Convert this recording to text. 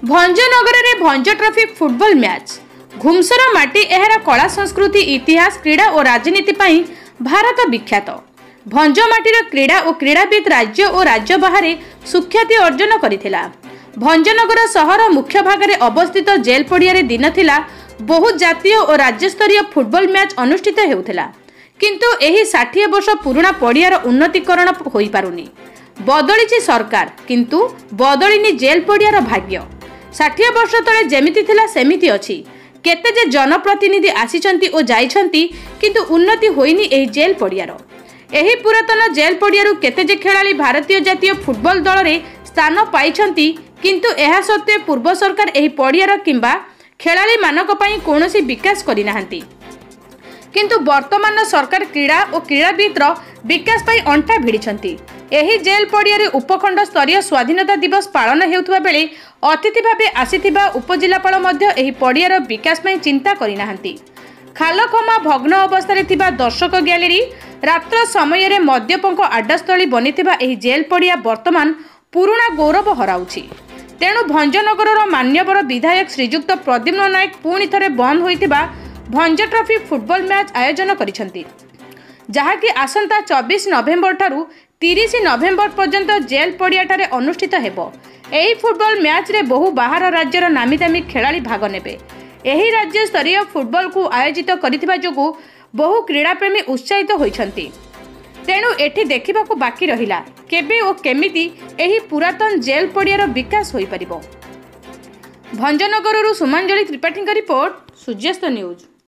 भंजनगर में भंज trophy football match घुमसर माटी एहरा कला संस्कृति इतिहास क्रीड़ा और राजनीति पाई भारत विख्यात। भंजमाटीर क्रीड़ा और क्रीड़ाविद राज्य और राज्य बाहर सुख्याति अर्जन करिथिला। भंजनगर सहर मुख्य भाग में अवस्थित जेल पड़िया दिन थिला बहुत जातीय और राज्य स्तरीय फुटबॉल मैच अनुष्ठित हेउथिला, किंतु एही 60 वर्ष पुराना पड़ियार उन्नतीकरण होई पारुनी। बदलिछि सरकार किंतु बदलिनी जेल पड़ियार भाग्य। 60 वर्ष तले जेमिति थिला सेमिति अछि। केते जे जनप्रतिनिधि आसीचंती ओ जाइछंती किंतु उन्नति होइनी एही जेल पड़ियार। एही पुरातन जेल पड़ियारु केते जे खेलाड़ी भारतीय जातीय फुटबॉल दल रे स्थान पाइछंती, किंतु एहा सत्वे पूर्व सरकार एही पड़ियार किंबा खेलाड़ी मानक पई कोनोसी विकास करि नाहंती। किंतु वर्तमान सरकार क्रीड़ा और क्रीड़ाविदर विकास पाई अंटा भिड़िछंती। एही जेल पड़िया उपखंड स्तरीय स्वाधीनता दिवस पालन हेउथबा बेले अतिथि भावे आसीथिबा उपजिलापाल मध्य एही पड़ियार विकास पाई चिंता करि नाहंती। खालखमा भग्न अवस्था थिबा दर्शक गैलेरी रात्र समय रे मद्यपंक आड्डास्थली बनिथिबा एही जेल पड़िया वर्तमान पुराना गौरव हराउछि। तेणु भंजनगर मान्यवर विधायक श्रीजुक्त प्रद्युम्न नायक पुणी थरे बंद होइथिबा भंज ट्रॉफी फुटबॉल मैच आयोजन करिसेंती, जहाँकि आसंता 24 नवेम्बर ठारू 30 नवेम्बर पर्यंत जेल पड़ियाठारे अनुष्ठित हेबो। एही फुटबॉल मैच रे बहु बाहर राज्यर नामी दामी खेलाड़ी भाग नेबे। एही राज्य स्तरीय फुटबॉल को आयोजित करिथिबा जोगु बहु क्रीड़ा प्रेमी उत्साहित होइछंती। तेणु एठी देखिबाकू बाकी रहिला केबे ओ केमिति एही पुरातन जेल पड़ियार विकास होई परिबो। भंजनगररू सुमांजलि त्रिपाठी का रिपोर्ट, सूर्यास्त न्यूज।